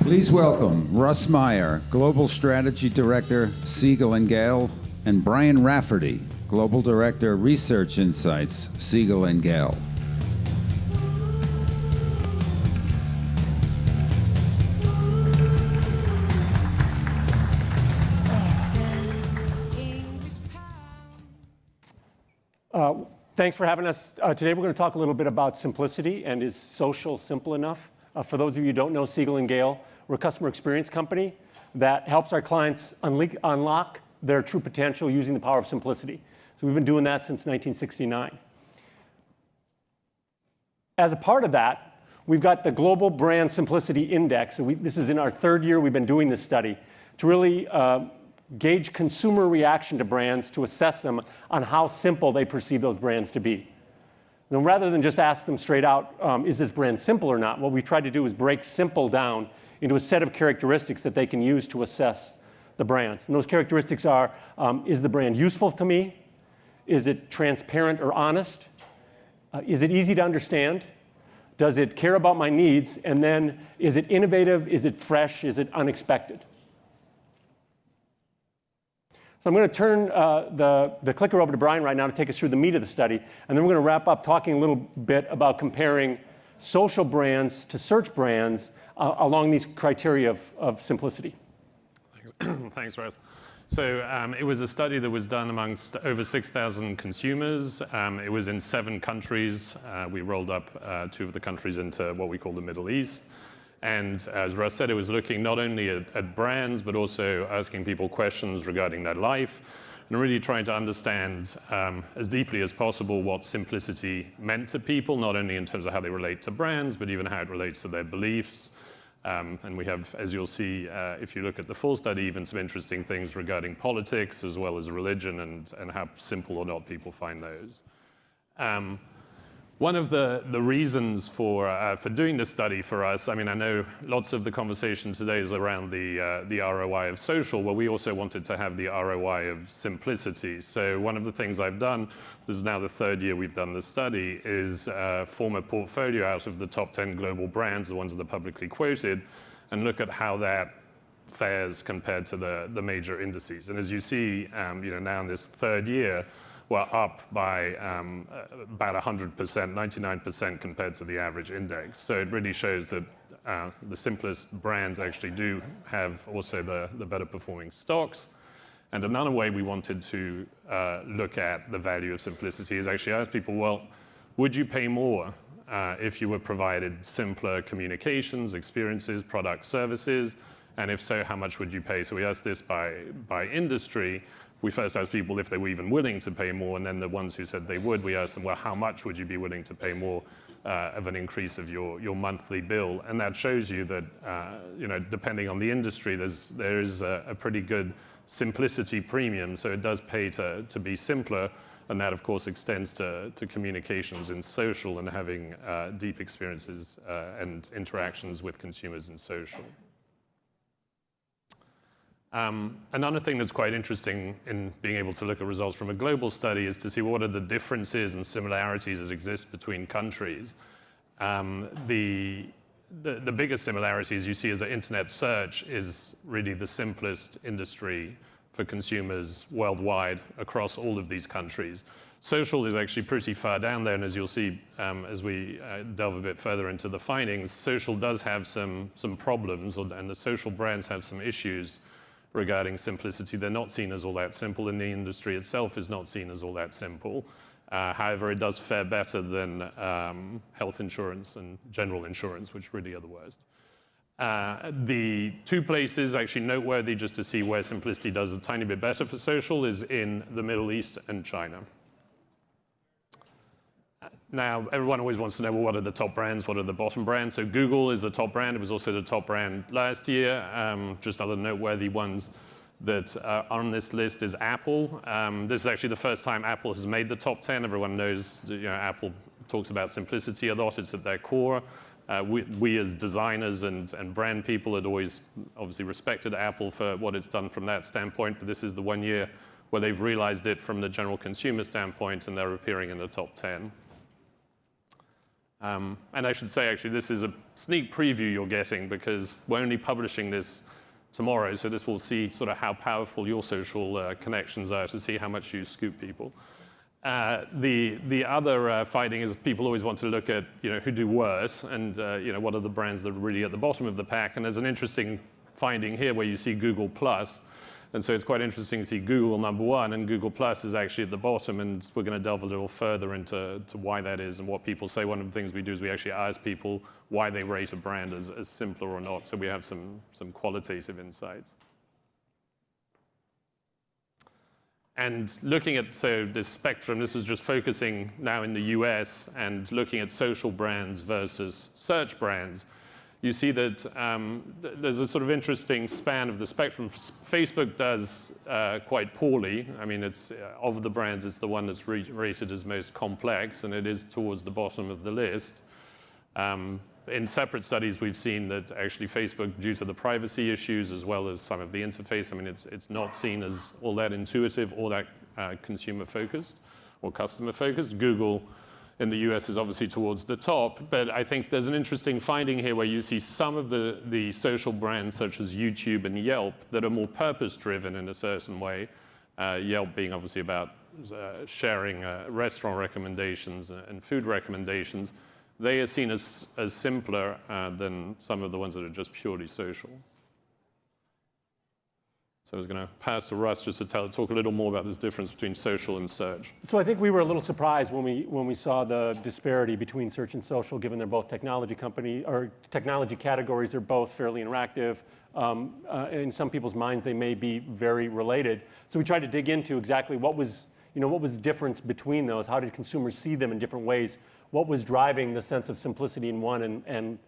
Please welcome Russ Meyer, Global Strategy Director, Siegel Gale, and Brian Rafferty, Global Director, Research Insights, Siegel Gale. Thanks for having us. Today we're going to talk a little bit about simplicity and is social simple enough? For those of you who don't know Siegel Gale, we're a customer experience company that helps our clients unlock their true potential using the power of simplicity. So we've been doing that since 1969. As a part of that, we've got the Global Brand Simplicity Index. So this is in our third year we've been doing this study to really gauge consumer reaction to brands, to assess them on how simple they perceive those brands to be. And rather than just ask them straight out, is this brand simple or not, what we've tried to do is break simple down into a set of characteristics that they can use to assess the brands. And those characteristics are, is the brand useful to me? Is it transparent or honest? Is it easy to understand? Does it care about my needs? And then, is it innovative? Is it fresh? Is it unexpected? So I'm going to turn the clicker over to Brian right now to take us through the meat of the study, and then we're going to wrap up talking a little bit about comparing social brands to search brands along these criteria of simplicity. Thanks, Russ. So it was a study that was done amongst over 6,000 consumers. It was in 7 countries. We rolled up 2 of the countries into what we call the Middle East. And as Russ said, it was looking not only at brands, but also asking people questions regarding their life and really trying to understand as deeply as possible what simplicity meant to people, not only in terms of how they relate to brands, but even how it relates to their beliefs. And we have, as you'll see, if you look at the full study, even some interesting things regarding politics as well as religion and how simple or not people find those. One of the reasons for doing this study for us, I mean, I know lots of the conversation today is around the ROI of social, but we also wanted to have the ROI of simplicity. So one of the things I've done, this is now the 3rd year we've done this study, is form a portfolio out of the top 10 global brands, the ones that are publicly quoted, and look at how that fares compared to the major indices. And as you see, now in this 3rd year, we're up by about 100%, 99% compared to the average index. So it really shows that the simplest brands actually do have also the better performing stocks. And another way we wanted to look at the value of simplicity is actually ask people, well, would you pay more if you were provided simpler communications, experiences, products, services? And if so, how much would you pay? So we asked this by industry. We first asked people if they were even willing to pay more, and then the ones who said they would, we asked them, well, how much would you be willing to pay more of an increase of your monthly bill? And that shows you that, depending on the industry, there is a pretty good simplicity premium. So it does pay to be simpler, and that, of course, extends to communications in social and having deep experiences and interactions with consumers in social. Another thing that's quite interesting in being able to look at results from a global study is to see what are the differences and similarities that exist between countries. The biggest similarities you see is that internet search is really the simplest industry for consumers worldwide across all of these countries. Social is actually pretty far down there, and as you'll see as we delve a bit further into the findings, social does have some problems, and the social brands have some issues regarding simplicity. They're not seen as all that simple, and the industry itself is not seen as all that simple. However, it does fare better than health insurance and general insurance, which really are the worst. The 2 places actually noteworthy just to see where simplicity does a tiny bit better for social is in the Middle East and China. Now, everyone always wants to know, well, what are the top brands, what are the bottom brands? So Google is the top brand. It was also the top brand last year. Just other noteworthy ones that are on this list is Apple. This is actually the first time Apple has made the top 10. Everyone knows that, Apple talks about simplicity a lot. It's at their core. We as designers and brand people had always obviously respected Apple for what it's done from that standpoint, but this is the 1 year where they've realized it from the general consumer standpoint, and they're appearing in the top 10. And I should say, actually, this is a sneak preview you're getting because we're only publishing this tomorrow, so this will see sort of how powerful your social connections are to see how much you scoop people. The other finding is people always want to look at who do worse and what are the brands that are really at the bottom of the pack. And there's an interesting finding here where you see Google Plus. And so it's quite interesting to see Google #1 and Google Plus is actually at the bottom, and we're going to delve a little further into why that is and what people say. One of the things we do is we actually ask people why they rate a brand as simpler or not, so we have some qualitative insights. And looking at this spectrum, this was just focusing now in the US and looking at social brands versus search brands. You see that there's a sort of interesting span of the spectrum. Facebook does quite poorly. I mean, it's of the brands, it's the one that's rated as most complex, and it is towards the bottom of the list. In separate studies, we've seen that actually Facebook, due to the privacy issues as well as some of the interface, I mean, it's not seen as all that intuitive or that consumer-focused or customer-focused. Google in the US is obviously towards the top, but I think there's an interesting finding here where you see some of the social brands such as YouTube and Yelp that are more purpose-driven in a certain way. Yelp being obviously about sharing restaurant recommendations and food recommendations. They are seen as simpler than some of the ones that are just purely social. So I was going to pass to Russ just to talk a little more about this difference between social and search. So I think we were a little surprised when we saw the disparity between search and social, given they're both technology categories. They're both fairly interactive. In some people's minds, they may be very related. So we tried to dig into exactly what was the difference between those. How did consumers see them in different ways? What was driving the sense of simplicity in one and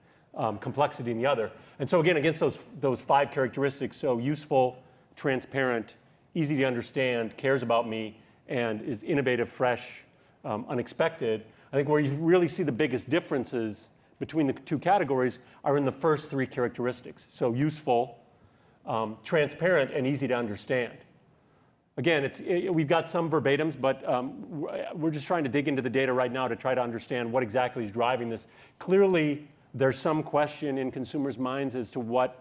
complexity in the other? And so again, against those 5 characteristics, so useful, transparent, easy to understand, cares about me, and is innovative, fresh, unexpected. I think where you really see the biggest differences between the 2 categories are in the first 3 characteristics. So useful, transparent, and easy to understand. Again, we've got some verbatims, but we're just trying to dig into the data right now to try to understand what exactly is driving this. Clearly, there's some question in consumers' minds as to what,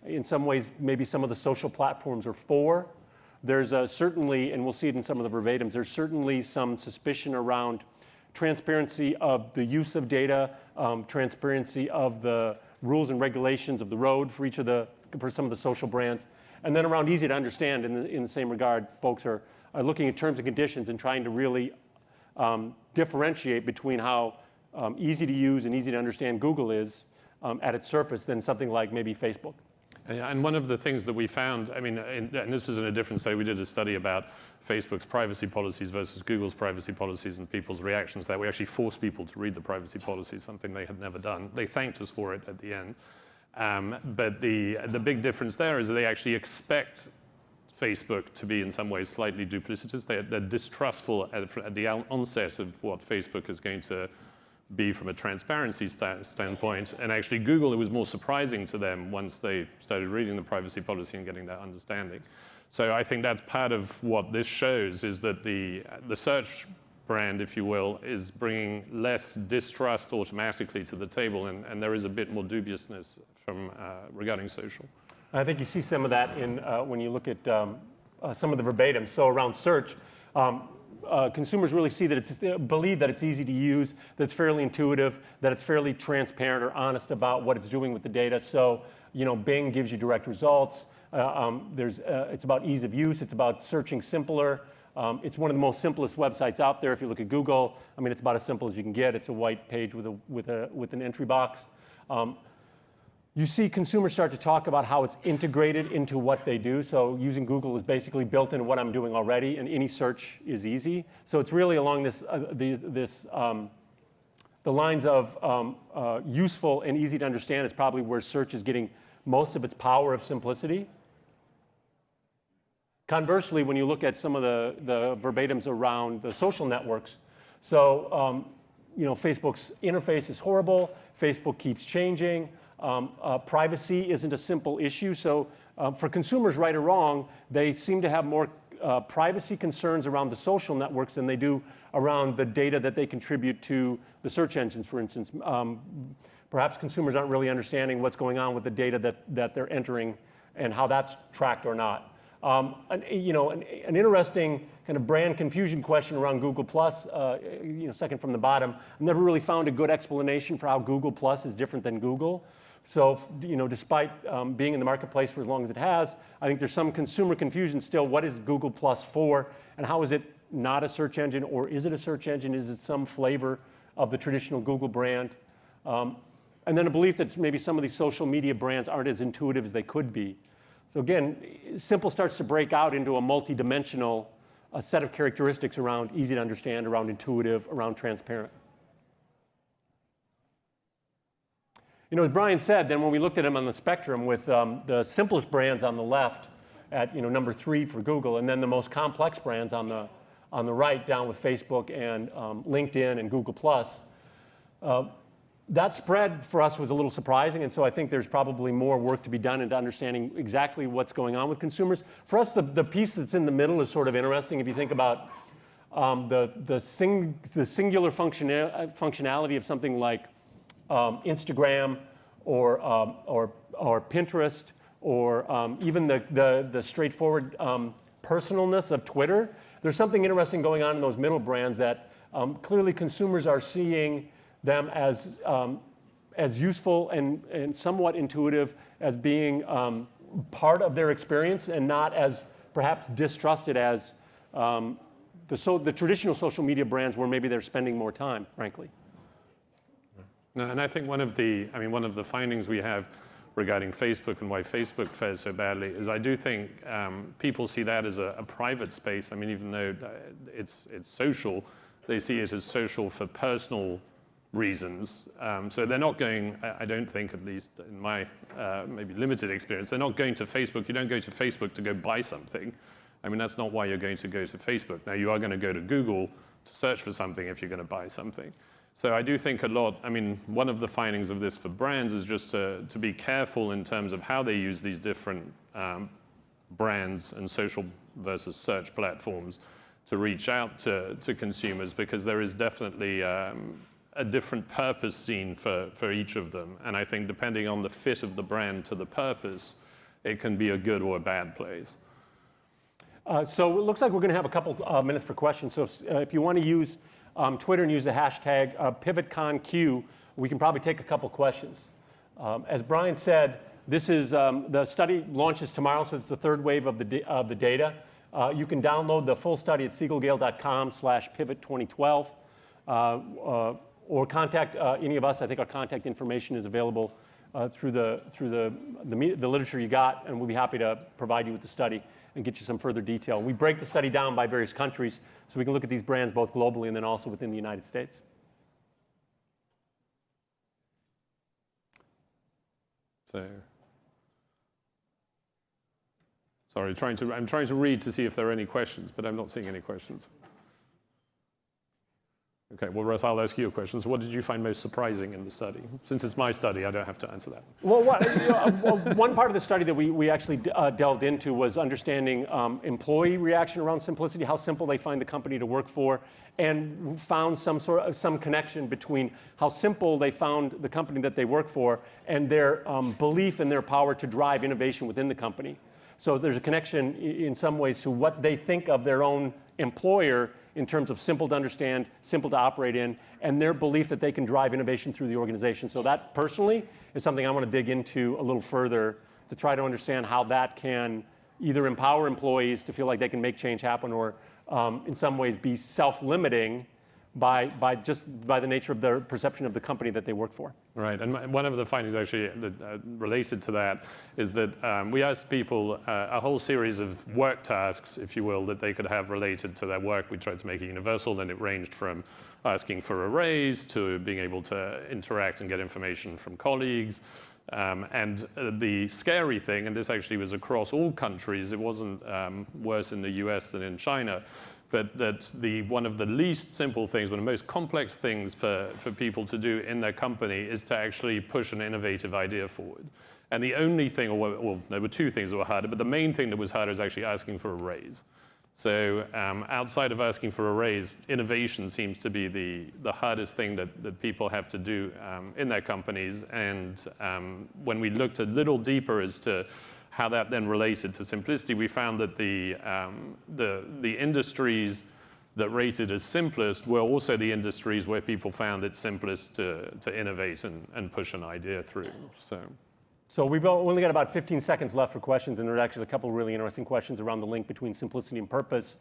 in some ways, maybe some of the social platforms are for. There's certainly, and we'll see it in some of the verbatims, there's certainly some suspicion around transparency of the use of data, transparency of the rules and regulations of the road for some of the social brands. And then around easy to understand, in the same regard, folks are looking at terms and conditions and trying to really differentiate between how easy to use and easy to understand Google is at its surface than something like maybe Facebook. And one of the things that we found, I mean, and this was in a different study, we did a study about Facebook's privacy policies versus Google's privacy policies and people's reactions to that. We actually forced people to read the privacy policies, something they had never done. They thanked us for it at the end. But the big difference there is that they actually expect Facebook to be in some ways slightly duplicitous. They're distrustful at the onset of what Facebook is going to be from a transparency standpoint. And actually Google, it was more surprising to them once they started reading the privacy policy and getting that understanding. So I think that's part of what this shows, is that the search brand, if you will, is bringing less distrust automatically to the table, and there is a bit more dubiousness from regarding social. I think you see some of that in when you look at some of the verbatims. So around search, consumers really see that believe that it's easy to use, that it's fairly intuitive, that it's fairly transparent or honest about what it's doing with the data. So, Bing gives you direct results. It's about ease of use. It's about searching simpler. It's one of the most simplest websites out there. If you look at Google, I mean, it's about as simple as you can get. It's a white page with an entry box. You see consumers start to talk about how it's integrated into what they do. So using Google is basically built into what I'm doing already, and any search is easy. So it's really along the lines of useful and easy to understand is probably where search is getting most of its power of simplicity. Conversely, when you look at some of the verbatims around the social networks, so Facebook's interface is horrible. Facebook keeps changing. Privacy isn't a simple issue. So for consumers, right or wrong, they seem to have more privacy concerns around the social networks than they do around the data that they contribute to the search engines, for instance. Perhaps consumers aren't really understanding what's going on with the data that they're entering and how that's tracked or not. An interesting kind of brand confusion question around Google+, second from the bottom. I've never really found a good explanation for how Google+ is different than Google. So, despite being in the marketplace for as long as it has, I think there's some consumer confusion still. What is Google+ for, and how is it not a search engine, or is it a search engine? Is it some flavor of the traditional Google brand? And then a belief that maybe some of these social media brands aren't as intuitive as they could be. So again, simple starts to break out into a multi-dimensional set of characteristics around easy to understand, around intuitive, around transparent. As Brian said, then when we looked at them on the spectrum with the simplest brands on the left at number 3 for Google, and then the most complex brands on the right down with Facebook and LinkedIn and Google+, that spread for us was a little surprising, and so I think there's probably more work to be done into understanding exactly what's going on with consumers. For us, the piece that's in the middle is sort of interesting. If you think about the singular functionality of something like Instagram or Pinterest, or even the straightforward personalness of Twitter, there's something interesting going on in those middle brands that clearly consumers are seeing them as useful and somewhat intuitive, as being part of their experience and not as perhaps distrusted as the traditional social media brands where maybe they're spending more time, frankly. No, and I think one of the findings we have regarding Facebook and why Facebook fares so badly is I do think people see that as a private space. I mean, even though it's social, they see it as social for personal reasons. So they're not going, I don't think, at least in my maybe limited experience, they're not going to Facebook. You don't go to Facebook to go buy something. I mean, that's not why you're going to go to Facebook. Now, you are going to go to Google to search for something if you're going to buy something. So I do think one of the findings of this for brands is just to be careful in terms of how they use these different brands and social versus search platforms to reach out to consumers, because there is definitely a different purpose seen for each of them. And I think depending on the fit of the brand to the purpose, it can be a good or a bad place. So it looks like we're going to have a couple minutes for questions. So if you want to use Twitter and use the hashtag PivotConQ, we can probably take a couple questions. As Brian said, this is the study launches tomorrow, so it's the third wave of the data. You can download the full study at siegelgale.com/pivot2012. Or contact any of us. I think our contact information is available through the literature you got, and we'll be happy to provide you with the study and get you some further detail. We break the study down by various countries, so we can look at these brands both globally and then also within the United States. So, sorry, I'm trying to read to see if there are any questions, but I'm not seeing any questions. Okay, well, Russ, I'll ask you a question. So what did you find most surprising in the study? Since it's my study, I don't have to answer that. Well, one part of the study that we actually delved into was understanding employee reaction around simplicity, how simple they find the company to work for, and found some connection between how simple they found the company that they work for and their belief in their power to drive innovation within the company. So there's a connection in some ways to what they think of their own employer in terms of simple to understand, simple to operate in, and their belief that they can drive innovation through the organization. So that personally is something I want to dig into a little further to try to understand how that can either empower employees to feel like they can make change happen, or in some ways be self-limiting by the nature of their perception of the company that they work for. Right, and one of the findings actually related to that is that we asked people a whole series of work tasks, if you will, that they could have related to their work. We tried to make it universal, and it ranged from asking for a raise to being able to interact and get information from colleagues. And the scary thing, and this actually was across all countries, it wasn't worse in the US than in China, but that one of the least simple things, one of the most complex things for people to do in their company is to actually push an innovative idea forward. And the only thing, well, there were two things that were harder, but the main thing that was harder is actually asking for a raise. So outside of asking for a raise, innovation seems to be the hardest thing that people have to do in their companies. And when we looked a little deeper as to how that then related to simplicity, we found that the industries that rated as simplest were also the industries where people found it simplest to innovate and push an idea through. So we've only got about 15 seconds left for questions, and there are actually a couple of really interesting questions around the link between simplicity and purpose.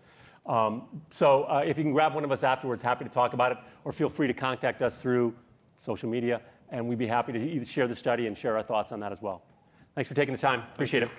If you can grab one of us afterwards, happy to talk about it, or feel free to contact us through social media, and we'd be happy to either share the study and share our thoughts on that as well. Thanks for taking the time. Appreciate it.